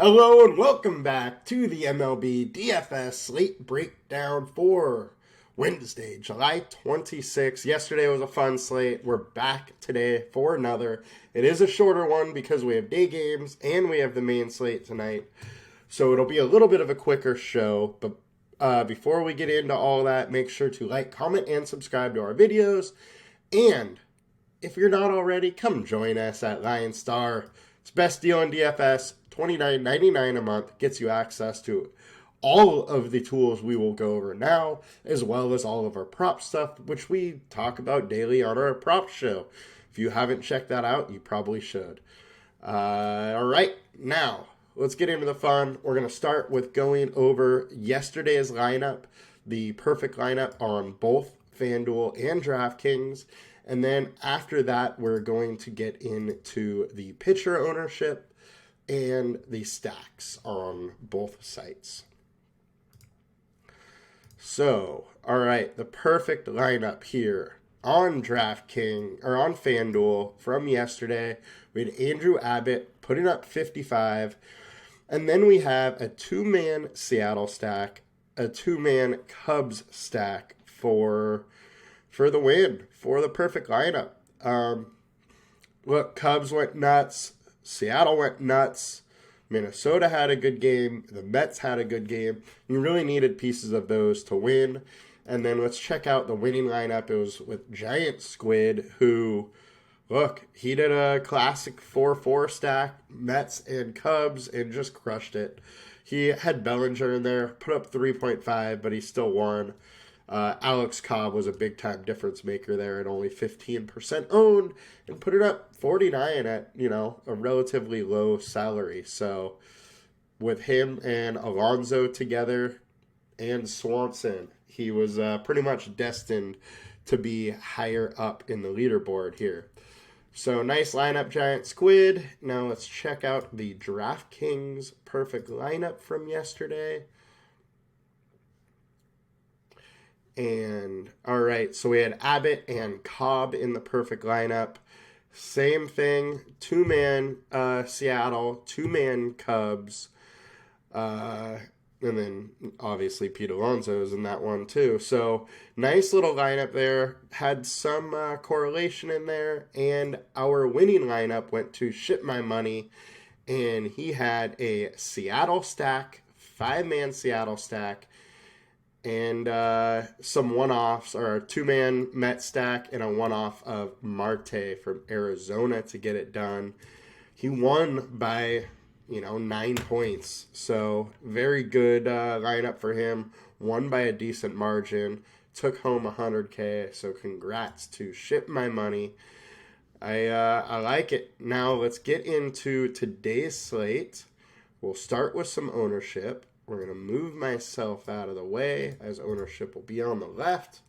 Hello and welcome back to the MLB DFS Slate Breakdown for Wednesday, July 26th. Yesterday was a fun slate. We're back today for another. It is a shorter one because we have day games and we have the main slate tonight. So it'll be a little bit of a quicker show. But before we get into all that, make sure to like, comment, and subscribe to our videos. And if you're not already, come join us at LineStar. It's best deal in DFS. $29.99 a month gets you access to all of the tools we will go over now, as well as all of our prop stuff, which we talk about daily on our prop show. If you haven't checked that out, you probably should. All right, now let's get into the fun. We're going to start with going over yesterday's lineup, the perfect lineup on both FanDuel and DraftKings. And then after that, we're going to get into the pitcher ownership and the stacks on both sites. So, all right, the perfect lineup here on DraftKings or on FanDuel from yesterday. We had Andrew Abbott putting up 55, and then we have a two-man Seattle stack, a two-man Cubs stack for the win, for the perfect lineup. Look, Cubs went nuts. Seattle went nuts. Minnesota had a good game. The Mets had a good game. You really needed pieces of those to win. And then let's check out the winning lineup. It was with Giant Squid, who, look, he did a classic 4-4 stack, Mets and Cubs, and just crushed it. He had Bellinger in there, put up 3.5, but he still won. Alex Cobb was a big-time difference maker there at only 15% owned and put it up 49 at, a relatively low salary. So with him and Alonso together and Swanson, he was pretty much destined to be higher up in the leaderboard here. So nice lineup, Giant Squid. Now let's check out the DraftKings perfect lineup from yesterday. And, all right, so we had Abbott and Cobb in the perfect lineup. Same thing, two-man Seattle, two-man Cubs. And then, obviously, Pete Alonso's in that one, too. So, nice little lineup there. Had some correlation in there. And our winning lineup went to Ship My Money. And he had a Seattle stack, five-man Seattle stack. And some one-offs, or a two-man Met stack and a one-off of Marte from Arizona to get it done. He won by, 9 points. So very good lineup for him. Won by a decent margin. Took home $100K. So congrats to Ship My Money. I like it. Now let's get into today's slate. We'll start with some ownership. We're going to move myself out of the way as ownership will be on the left.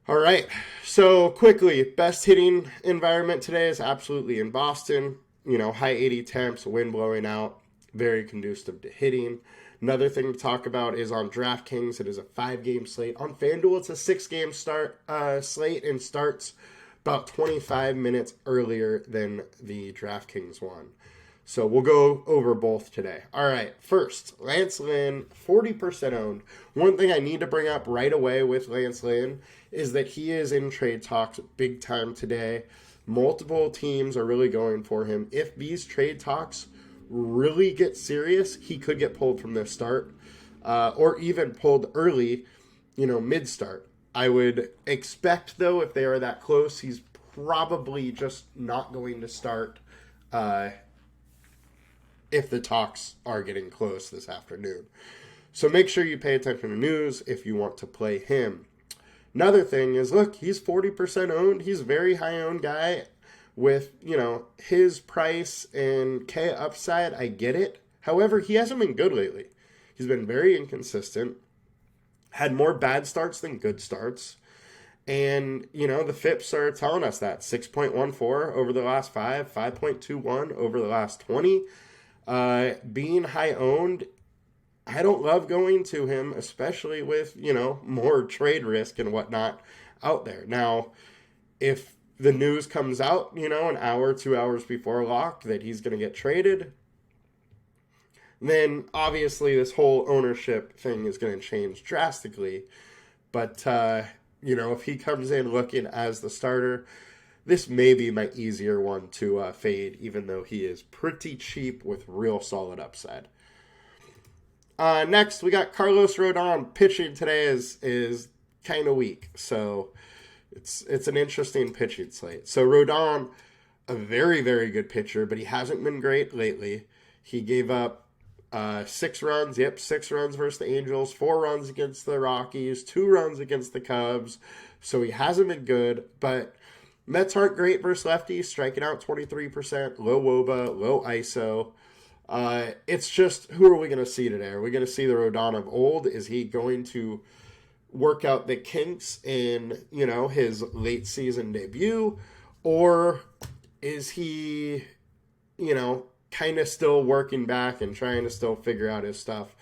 All right, so quickly, best hitting environment today is absolutely in Boston. High 80 temps, wind blowing out, very conducive to hitting. Another thing to talk about is on DraftKings. It is a 5-game slate. On FanDuel, it's a 6-game slate and starts about 25 minutes earlier than the DraftKings one. So we'll go over both today. All right, first, Lance Lynn, 40% owned. One thing I need to bring up right away with Lance Lynn is that he is in trade talks big time today. Multiple teams are really going for him. If these trade talks really get serious, he could get pulled from the start or even pulled early, mid-start. I would expect, though, if they are that close, he's probably just not going to start if the talks are getting close this afternoon. So make sure you pay attention to news if you want to play him. Another thing is, look, he's 40% owned. He's a very high owned guy with, his price and K upside. I get it. However, he hasn't been good lately. He's been very inconsistent. Had more bad starts than good starts. And, the FIPS are telling us that. 6.14 over the last 5, 5.21 over the last 20. Being high owned, I don't love going to him, especially with, more trade risk and whatnot out there. Now, if the news comes out, an hour, 2 hours before lock that he's going to get traded, then obviously this whole ownership thing is going to change drastically. But, if he comes in looking as the starter, this may be my easier one to fade, even though he is pretty cheap with real solid upside. Next, we got Carlos Rodon. Pitching today is kind of weak, so it's an interesting pitching slate. So Rodon, a very, very good pitcher, but he hasn't been great lately. He gave up 6 runs. 6 runs versus the Angels, 4 runs against the Rockies, 2 runs against the Cubs. So he hasn't been good, but Mets aren't great versus lefties, striking out 23%, low WOBA, low ISO. It's just, who are we going to see today? Are we going to see the Rodon of old? Is he going to work out the kinks in, his late season debut? Or is he, kind of still working back and trying to still figure out his stuff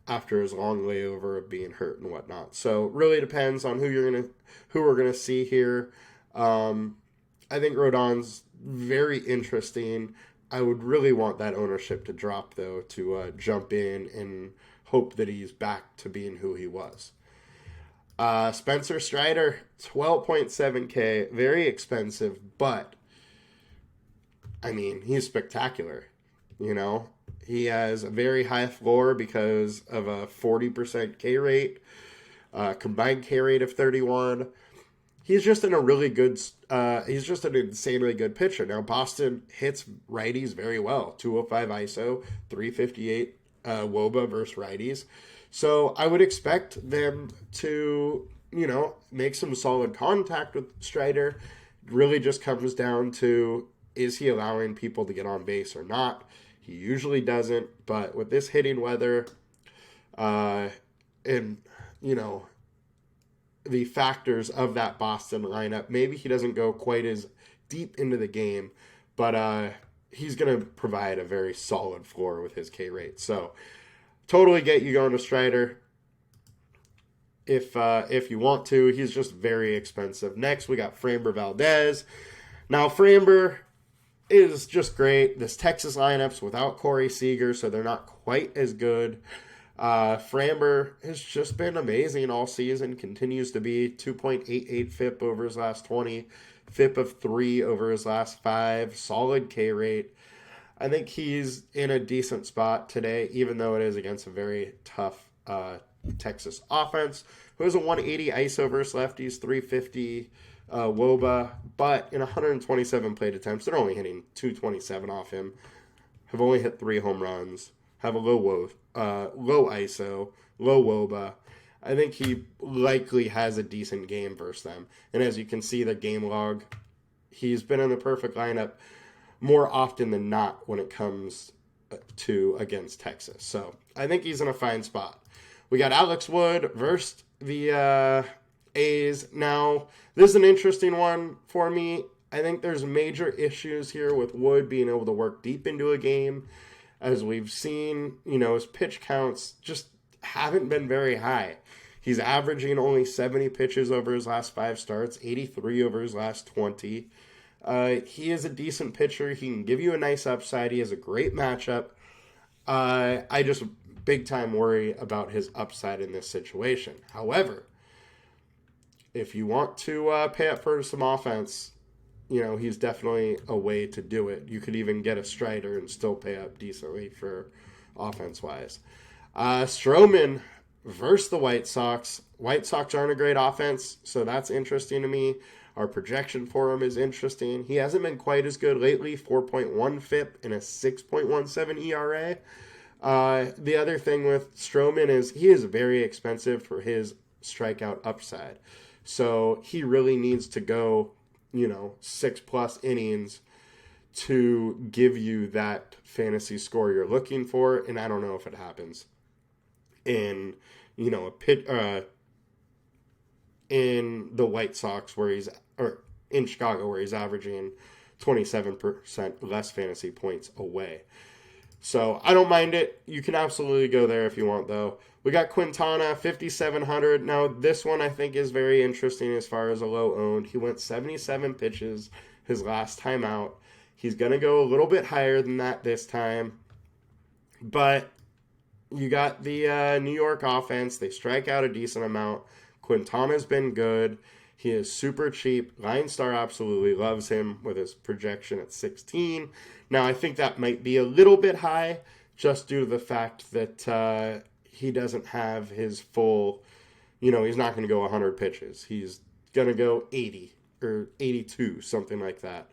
after his long layover of being hurt and whatnot? So it really depends on who we're gonna see here. I think Rodon's very interesting. I would really want that ownership to drop, though, to jump in and hope that he's back to being who he was. Spencer Strider, 12.7K, very expensive, but I mean, he's spectacular. He has a very high floor because of a 40% K rate, combined K rate of 31. He's just in a really good, he's just an insanely good pitcher. Now, Boston hits righties very well. 205 ISO, 358 WOBA versus righties. So I would expect them to, make some solid contact with Strider. It really just comes down to, is he allowing people to get on base or not? He usually doesn't, but with this hitting weather, and, the factors of that Boston lineup, maybe he doesn't go quite as deep into the game, but he's going to provide a very solid floor with his K rate. So totally get you going to Strider if you want to. He's just very expensive. Next, we got Framber Valdez. Now, Framber is just great. This Texas lineup's without Corey Seager, so they're not quite as good. Framber has just been amazing all season, continues to be 2.88 FIP over his last 20, FIP of 3 over his last 5, solid K rate. I think he's in a decent spot today, even though it is against a very tough Texas offense, who has a 180 ISO versus lefties, 350 WOBA, but in 127 plate attempts, they're only hitting 227 off him, have only hit 3 home runs, have a low ISO, low WOBA. I think he likely has a decent game versus them. And as you can see, the game log, he's been in the perfect lineup more often than not when it comes to against Texas. So I think he's in a fine spot. We got Alex Wood versus the A's. Now, this is an interesting one for me. I think there's major issues here with Wood being able to work deep into a game. As we've seen, his pitch counts just haven't been very high. He's averaging only 70 pitches over his last 5 starts, 83 over his last 20. He is a decent pitcher. He can give you a nice upside. He has a great matchup. I just big time worry about his upside in this situation. However, if you want to pay up for some offense, he's definitely a way to do it. You could even get a Strider and still pay up decently for offense-wise. Stroman versus the White Sox. White Sox aren't a great offense, so that's interesting to me. Our projection for him is interesting. He hasn't been quite as good lately, 4.1 FIP and a 6.17 ERA. The other thing with Stroman is he is very expensive for his strikeout upside. So he really needs to go 6+ innings to give you that fantasy score you're looking for, and I don't know if it happens in in the White Sox or in Chicago where he's averaging 27% less fantasy points away. So I don't mind it. You can absolutely go there if you want, though. We got Quintana, 5,700. Now, this one I think is very interesting as far as a low owned. He went 77 pitches his last time out. He's going to go a little bit higher than that this time. But you got the New York offense. They strike out a decent amount. Quintana's been good. He is super cheap. LineStar absolutely loves him with his projection at 16. Now, I think that might be a little bit high just due to the fact that he doesn't have his full, he's not going to go 100 pitches. He's going to go 80 or 82, something like that.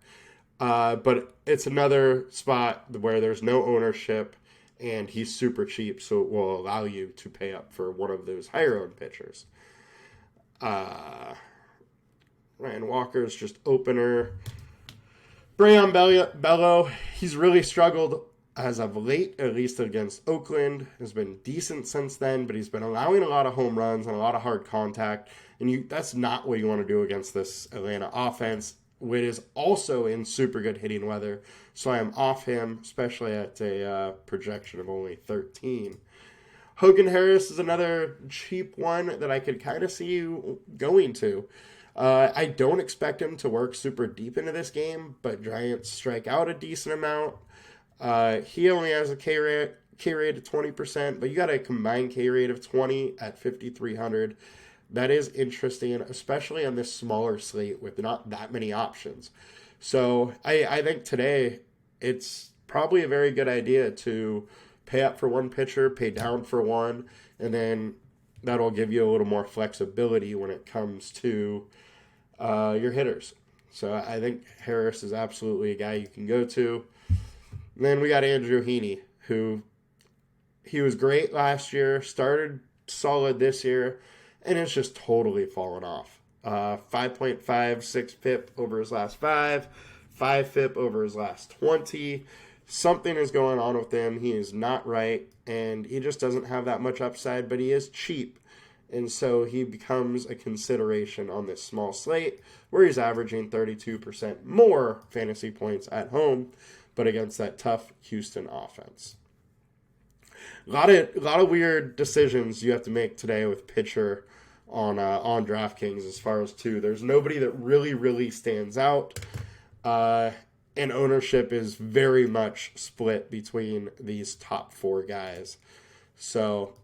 But it's another spot where there's no ownership and he's super cheap, so it will allow you to pay up for one of those higher owned pitchers. Ryan Walker's just opener. Brayan Bello, he's really struggled as of late, at least against Oakland. Has been decent since then, but he's been allowing a lot of home runs and a lot of hard contact. And that's not what you want to do against this Atlanta offense, which is also in super good hitting weather. So I am off him, especially at a projection of only 13. Hogan Harris is another cheap one that I could kind of see you going to. I don't expect him to work super deep into this game, but Giants strike out a decent amount. He only has a K rate of 20%, but you got a combined K rate of 20 at 5,300. That is interesting, especially on this smaller slate with not that many options. So I think today it's probably a very good idea to pay up for one pitcher, pay down for one, and then that'll give you a little more flexibility when it comes to your hitters. So I think Harris is absolutely a guy you can go to. And then we got Andrew Heaney, who he was great last year, started solid this year, and it's just totally fallen off. 5.56 FIP over his last 5 FIP over his last 20. Something is going on with him. He is not right, and he just doesn't have that much upside, but he is cheap. And so he becomes a consideration on this small slate where he's averaging 32% more fantasy points at home, but against that tough Houston offense. A lot of weird decisions you have to make today with pitcher on DraftKings as far as two. There's nobody that really stands out, and ownership is very much split between these top 4 guys. So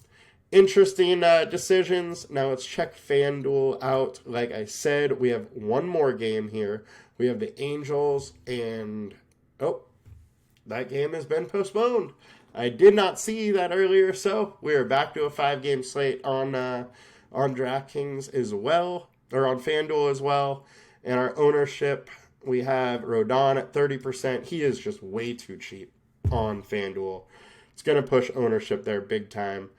interesting decisions. Now let's check FanDuel out. Like I said, we have one more game here. We have the Angels, and that game has been postponed. I did not see that earlier, so we are back to a 5-game slate on DraftKings as well, or on FanDuel as well. And our ownership, we have Rodon at 30%. He is just way too cheap on FanDuel. It's going to push ownership there big time.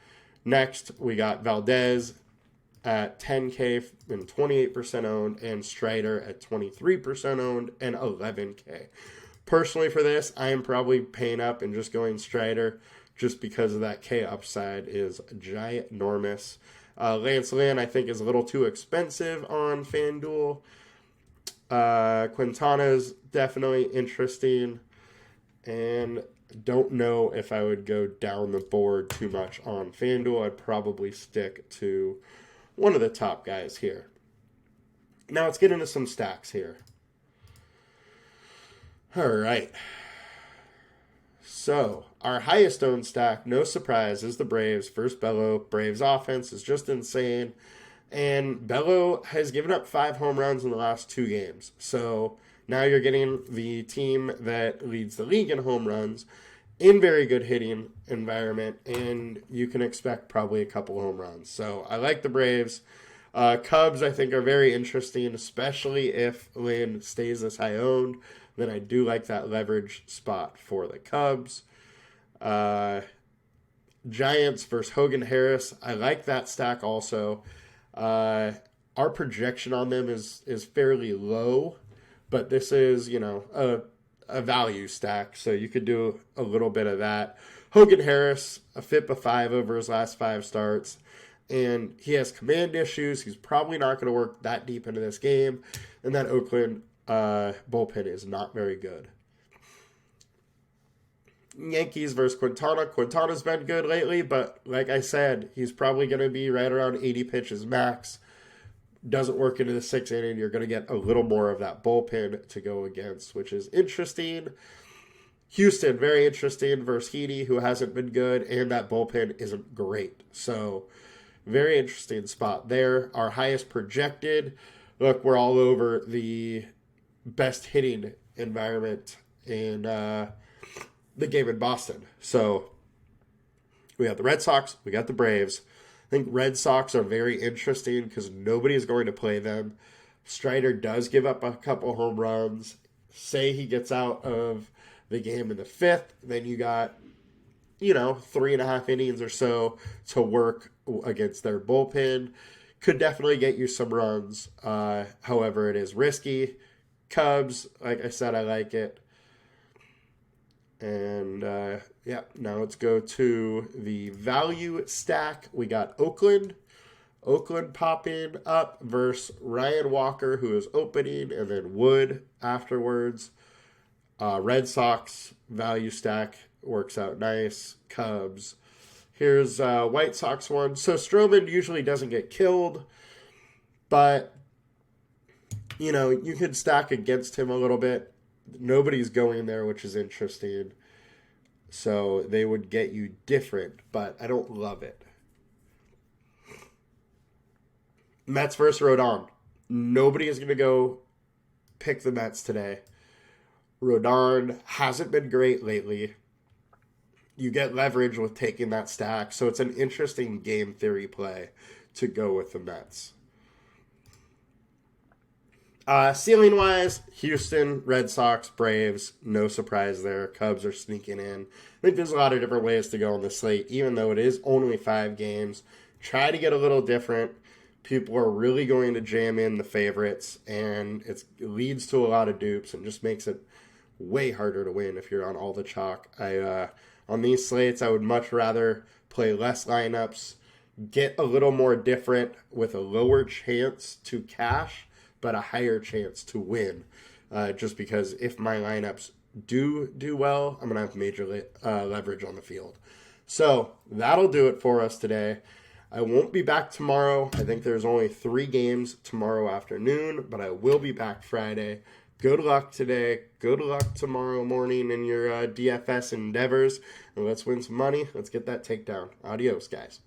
Next, we got Valdez at 10K and 28% owned, and Strider at 23% owned and 11K. Personally, for this, I am probably paying up and just going Strider just because of that K upside is ginormous. Lance Lynn, I think, is a little too expensive on FanDuel. Quintana's definitely interesting, and don't know if I would go down the board too much on FanDuel. I'd probably stick to one of the top guys here. Now let's get into some stacks here. All right. So our highest owned stack, no surprise, is the Braves. First Bello. Braves offense is just insane. And Bello has given up 5 home runs in the last 2 games. So now you're getting the team that leads the league in home runs in very good hitting environment, and you can expect probably a couple home runs. So I like the Braves. Cubs, I think, are very interesting, especially if Lynn stays this high owned. Then I do like that leverage spot for the Cubs. Giants versus Hogan Harris. I like that stack also. Our projection on them is fairly low, but this is, a value stack, so you could do a little bit of that. Hogan Harris, a FIP of 5 over his last 5 starts, and he has command issues. He's probably not going to work that deep into this game, and that Oakland bullpen is not very good. Yankees versus Quintana. Quintana's been good lately, but like I said, he's probably going to be right around 80 pitches max. Doesn't work into the 6th inning. You're going to get a little more of that bullpen to go against, which is interesting. Houston, very interesting versus Heaney, who hasn't been good, and that bullpen isn't great. So, very interesting spot there. Our highest projected, look, we're all over the best hitting environment in the game in Boston. So, we got the Red Sox, we got the Braves. I think Red Sox are very interesting because nobody is going to play them. Strider does give up a couple home runs. Say he gets out of the game in the fifth, then you got, 3.5 innings or so to work against their bullpen. Could definitely get you some runs. However, it is risky. Cubs, like I said, I like it. And, now let's go to the value stack. We got Oakland. Oakland popping up versus Ryan Walker, who is opening, and then Wood afterwards. Red Sox value stack works out nice. Cubs. Here's White Sox one. So Stroman usually doesn't get killed, but, you could stack against him a little bit. Nobody's going there, which is interesting. So they would get you different, but I don't love it. Mets versus Rodon. Nobody is going to go pick the Mets today. Rodon hasn't been great lately. You get leverage with taking that stack, so it's an interesting game theory play to go with the Mets. Ceiling-wise, Houston, Red Sox, Braves, no surprise there. Cubs are sneaking in. I think there's a lot of different ways to go on the slate, even though it is only 5 games. Try to get a little different. People are really going to jam in the favorites, and it leads to a lot of dupes and just makes it way harder to win if you're on all the chalk. On these slates, I would much rather play less lineups, get a little more different with a lower chance to cash, but a higher chance to win. Just because if my lineups do well, I'm going to have major leverage on the field. So that'll do it for us today. I won't be back tomorrow. I think there's only 3 games tomorrow afternoon, but I will be back Friday. Good luck today. Good luck tomorrow morning in your DFS endeavors. And let's win some money. Let's get that takedown. Adios, guys.